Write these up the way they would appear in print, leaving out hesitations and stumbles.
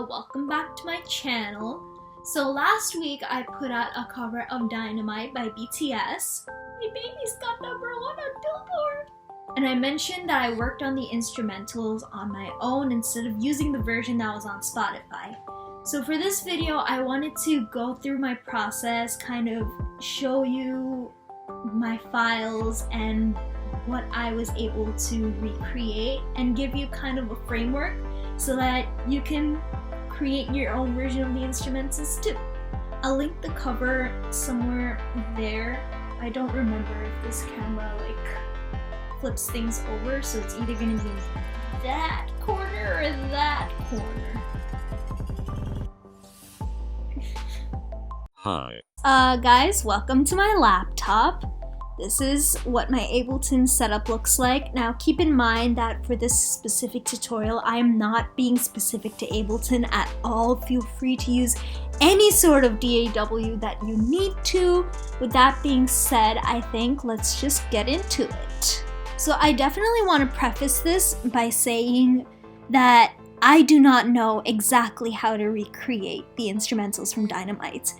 welcome back to my channel. So last week I put out a cover of Dynamite by BTS. My baby's got #1 on Billboard. And I mentioned that I worked on the instrumentals on my own instead of using the version that was on Spotify. So for this video, I wanted to go through my process, kind of show you my files and what I was able to recreate and give you kind of a framework so that you can create your own version of the instrumentals too. I'll link the cover somewhere there. I don't remember if this camera flips things over, so it's either gonna be that corner or that corner. Hi. Guys, welcome to my laptop. This is what my Ableton setup looks like. Now keep in mind that for this specific tutorial, I am not being specific to Ableton at all. Feel free to use any sort of DAW that you need to. With that being said, I think let's just get into it. So I definitely want to preface this by saying that I do not know exactly how to recreate the instrumentals from Dynamite.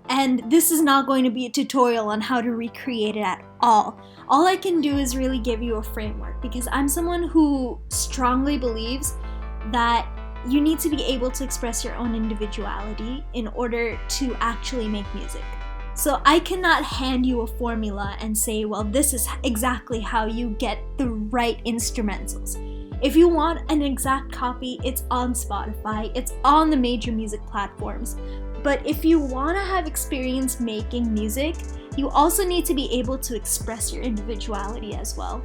And this is not going to be a tutorial on how to recreate it at all. All I can do is really give you a framework because I'm someone who strongly believes that you need to be able to express your own individuality in order to actually make music. So I cannot hand you a formula and say, well, this is exactly how you get the right instrumentals. If you want an exact copy, it's on Spotify, it's on the major music platforms. But if you want to have experience making music, you also need to be able to express your individuality as well.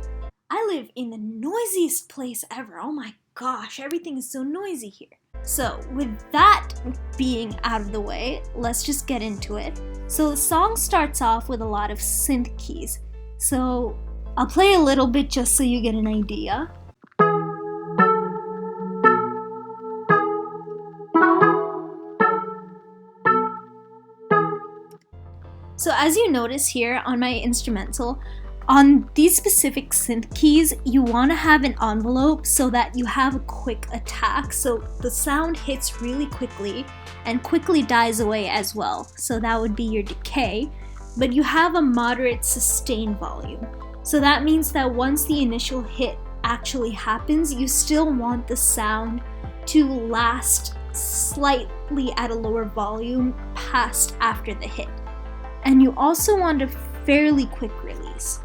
I live in the noisiest place ever. Oh my gosh, everything is so noisy here. So with that being out of the way, let's just get into it. So the song starts off with a lot of synth keys. So I'll play a little bit just so you get an idea. So as you notice here on my instrumental, on these specific synth keys, you want to have an envelope so that you have a quick attack, so the sound hits really quickly and quickly dies away as well. So that would be your decay, but you have a moderate sustained volume. So that means that once the initial hit actually happens, you still want the sound to last slightly at a lower volume past after the hit. And you also want a fairly quick release.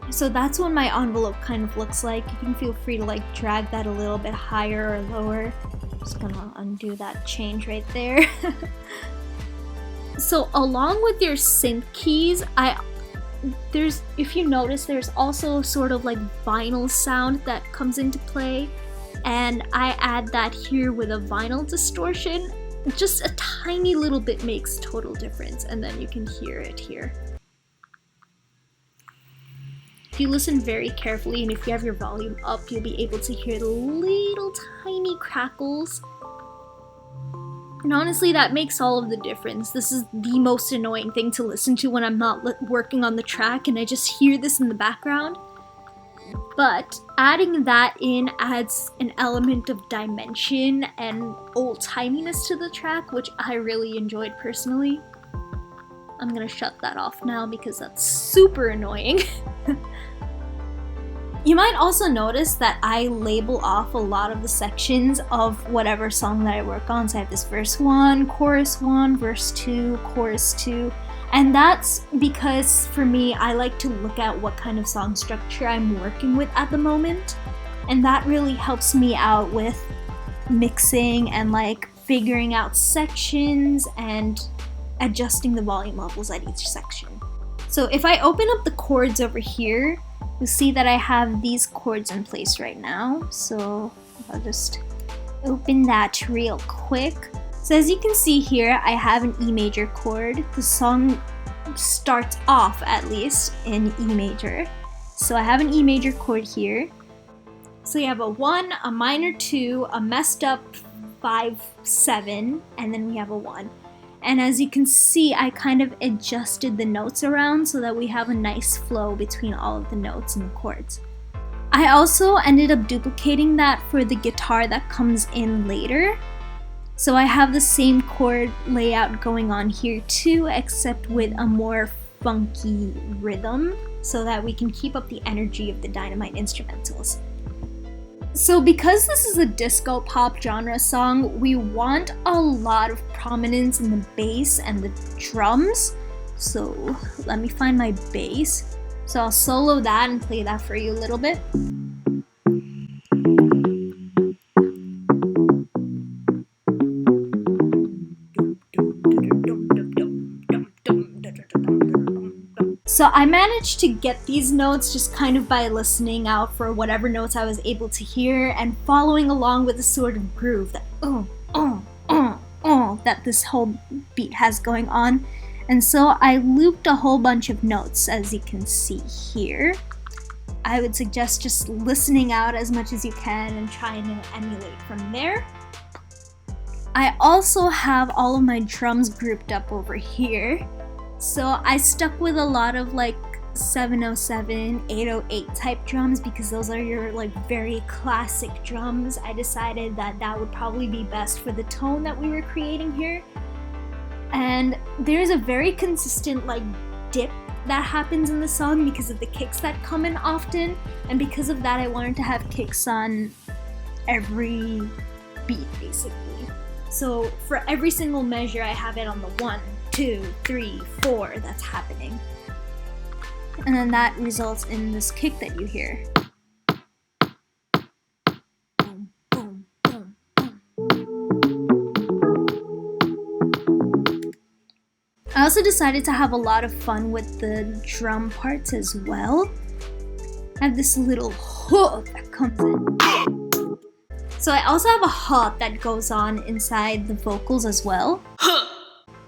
So that's what my envelope kind of looks like. You can feel free to drag that a little bit higher or lower. Just gonna undo that change right there. So along with your synth keys, if you notice, there's also sort of vinyl sound that comes into play. And I add that here with a vinyl distortion. Just a tiny little bit makes total difference, and then you can hear it here. If you listen very carefully and if you have your volume up, you'll be able to hear the little tiny crackles. And honestly, that makes all of the difference. This is the most annoying thing to listen to when I'm not working on the track and I just hear this in the background. But adding that in adds an element of dimension and old-timiness to the track, which I really enjoyed personally. I'm gonna shut that off now because that's super annoying. You might also notice that I label off a lot of the sections of whatever song that I work on. So I have this verse 1, chorus 1, verse 2, chorus 2. And that's because for me, I like to look at what kind of song structure I'm working with at the moment. And that really helps me out with mixing and figuring out sections and adjusting the volume levels at each section. So if I open up the chords over here, you'll see that I have these chords in place right now. So I'll just open that real quick. So as you can see here, I have an E major chord. The song starts off, at least, in E major. So I have an E major chord here. So you have a 1, a minor 2, a messed up 5, 7, and then we have a 1. And as you can see, I kind of adjusted the notes around so that we have a nice flow between all of the notes and the chords. I also ended up duplicating that for the guitar that comes in later. So I have the same chord layout going on here too, except with a more funky rhythm so that we can keep up the energy of the Dynamite instrumentals. So because this is a disco pop genre song, we want a lot of prominence in the bass and the drums. So let me find my bass. So I'll solo that and play that for you a little bit. So I managed to get these notes just kind of by listening out for whatever notes I was able to hear and following along with the sort of groove that that this whole beat has going on. And so I looped a whole bunch of notes, as you can see here. I would suggest just listening out as much as you can and trying to emulate from there. I also have all of my drums grouped up over here. So I stuck with a lot of like 707, 808 type drums because those are your like very classic drums. I decided that that would probably be best for the tone that we were creating here. And there's a very consistent like dip that happens in the song because of the kicks that come in often, and because of that I wanted to have kicks on every beat basically. So for every single measure I have it on the 1, 2, 3, 4 that's happening. And then that results in this kick that you hear. Boom, boom, boom, boom. I also decided to have a lot of fun with the drum parts as well. I have this little hook that comes in. So I also have a hop that goes on inside the vocals as well.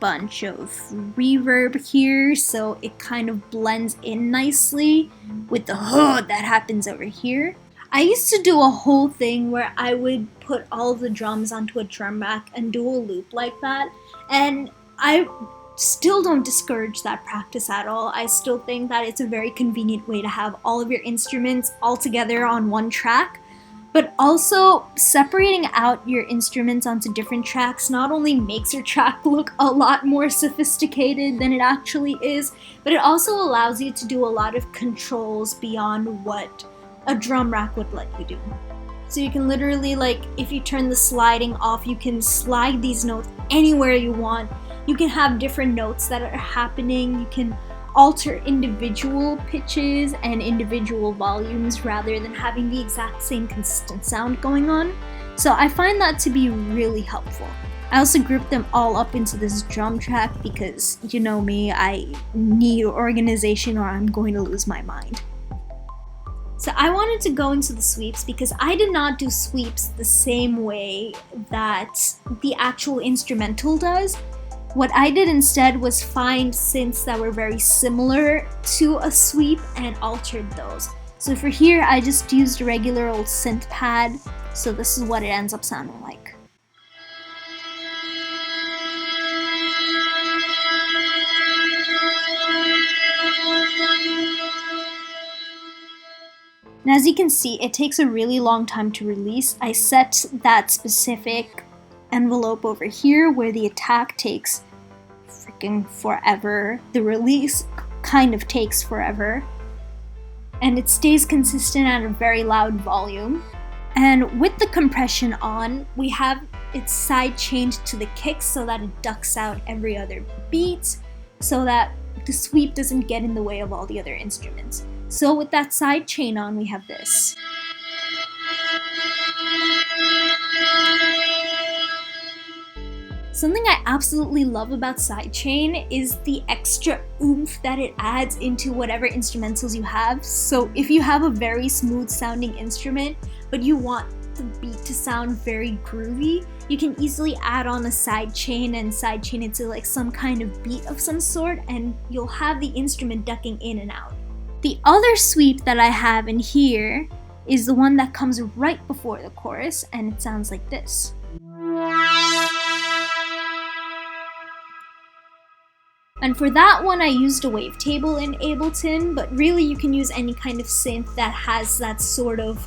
Bunch of reverb here, so it kind of blends in nicely with the hood that happens over here. I used to do a whole thing where I would put all of the drums onto a drum rack and do a loop like that, and I still don't discourage that practice at all. I still think that it's a very convenient way to have all of your instruments all together on one track. But also, separating out your instruments onto different tracks not only makes your track look a lot more sophisticated than it actually is, but it also allows you to do a lot of controls beyond what a drum rack would let you do. So you can literally, like, if you turn the sliding off, you can slide these notes anywhere you want. You can have different notes that are happening. You can alter individual pitches and individual volumes rather than having the exact same consistent sound going on. So I find that to be really helpful. I also grouped them all up into this drum track because, you know me, I need organization or I'm going to lose my mind. So I wanted to go into the sweeps because I did not do sweeps the same way that the actual instrumental does. What I did instead was find synths that were very similar to a sweep and altered those. So for here, I just used a regular old synth pad, so this is what it ends up sounding like. And as you can see, it takes a really long time to release. I set that specific envelope over here where the attack takes freaking forever. The release kind of takes forever. And it stays consistent at a very loud volume. And with the compression on, we have it side chained to the kicks so that it ducks out every other beat, so that the sweep doesn't get in the way of all the other instruments. So with that side chain on, we have this. Something I absolutely love about sidechain is the extra oomph that it adds into whatever instrumentals you have. So if you have a very smooth sounding instrument, but you want the beat to sound very groovy, you can easily add on a sidechain and sidechain it to like some kind of beat of some sort, and you'll have the instrument ducking in and out. The other sweep that I have in here is the one that comes right before the chorus, and it sounds like this. And for that one, I used a wavetable in Ableton, but really you can use any kind of synth that has that sort of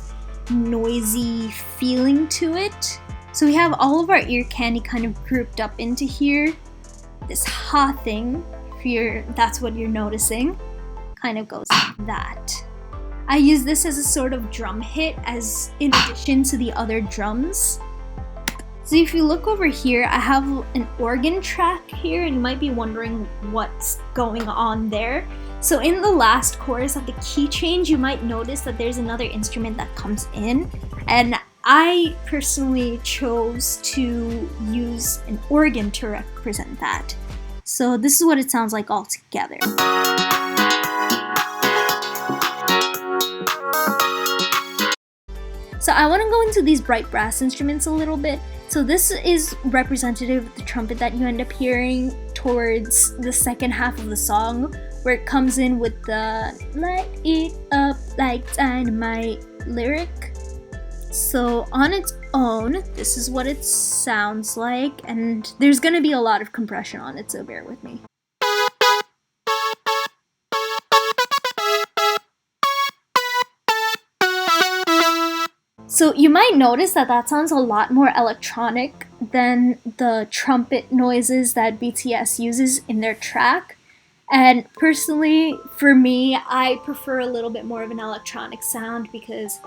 noisy feeling to it. So we have all of our ear candy kind of grouped up into here. This ha thing, that's what you're noticing, kind of goes like that. I use this as a sort of drum hit as in addition to the other drums. So if you look over here, I have an organ track here, and you might be wondering what's going on there. So in the last chorus at the key change, you might notice that there's another instrument that comes in, and I personally chose to use an organ to represent that. So this is what it sounds like all together. So I want to go into these bright brass instruments a little bit. So this is representative of the trumpet that you end up hearing towards the second half of the song, where it comes in with the "light it up like dynamite" lyric. So on its own, this is what it sounds like, and there's gonna be a lot of compression on it, so bear with me. So you might notice that that sounds a lot more electronic than the trumpet noises that BTS uses in their track. And personally, for me, I prefer a little bit more of an electronic sound because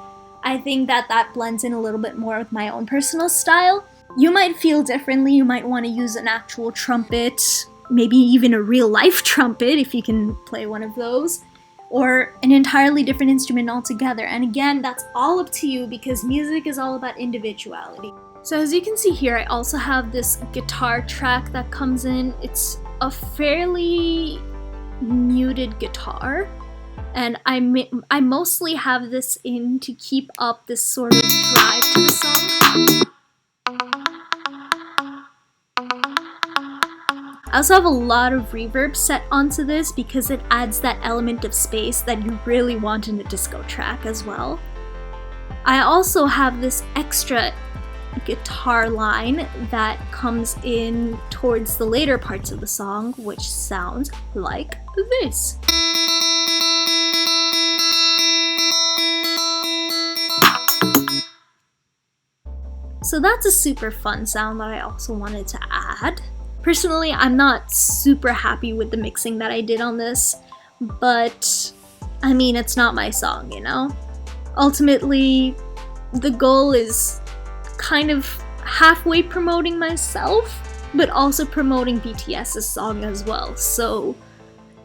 I think that blends in a little bit more with my own personal style. You might feel differently. You might want to use an actual trumpet, maybe even a real life trumpet if you can play one of those, or an entirely different instrument altogether. And again, that's all up to you because music is all about individuality. So as you can see here, I also have this guitar track that comes in. It's a fairly muted guitar, and I mostly have this in to keep up this sort of drive to the song. I also have a lot of reverb set onto this because it adds that element of space that you really want in a disco track as well. I also have this extra guitar line that comes in towards the later parts of the song, which sounds like this. So that's a super fun sound that I also wanted to add. Personally, I'm not super happy with the mixing that I did on this, but I mean, it's not my song, you know? Ultimately, the goal is kind of halfway promoting myself, but also promoting BTS's song as well, so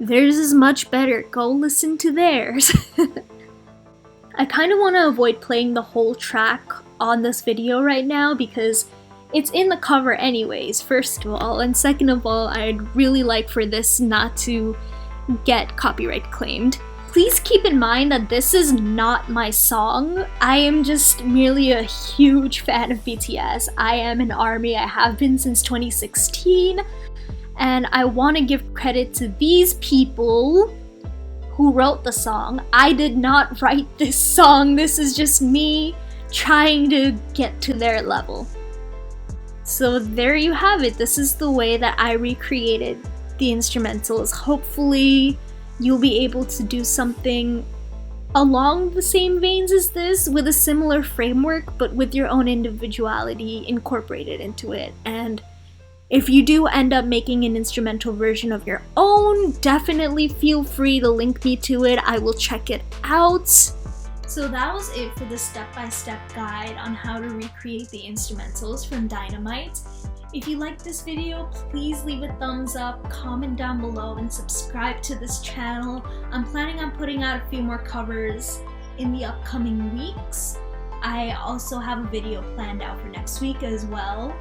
theirs is much better. Go listen to theirs. I kind of want to avoid playing the whole track on this video right now because it's in the cover anyways, first of all, and second of all, I'd really like for this not to get copyright claimed. Please keep in mind that this is not my song. I am just merely a huge fan of BTS. I am an ARMY, I have been since 2016, and I want to give credit to these people who wrote the song. I did not write this song, this is just me trying to get to their level. So there you have it. This is the way that I recreated the instrumentals. Hopefully you'll be able to do something along the same veins as this with a similar framework, but with your own individuality incorporated into it. And if you do end up making an instrumental version of your own, definitely feel free to link me to it. I will check it out. So that was it for the step-by-step guide on how to recreate the instrumentals from Dynamite. If you liked this video, please leave a thumbs up, comment down below, and subscribe to this channel. I'm planning on putting out a few more covers in the upcoming weeks. I also have a video planned out for next week as well.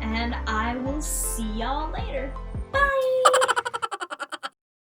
And I will see y'all later.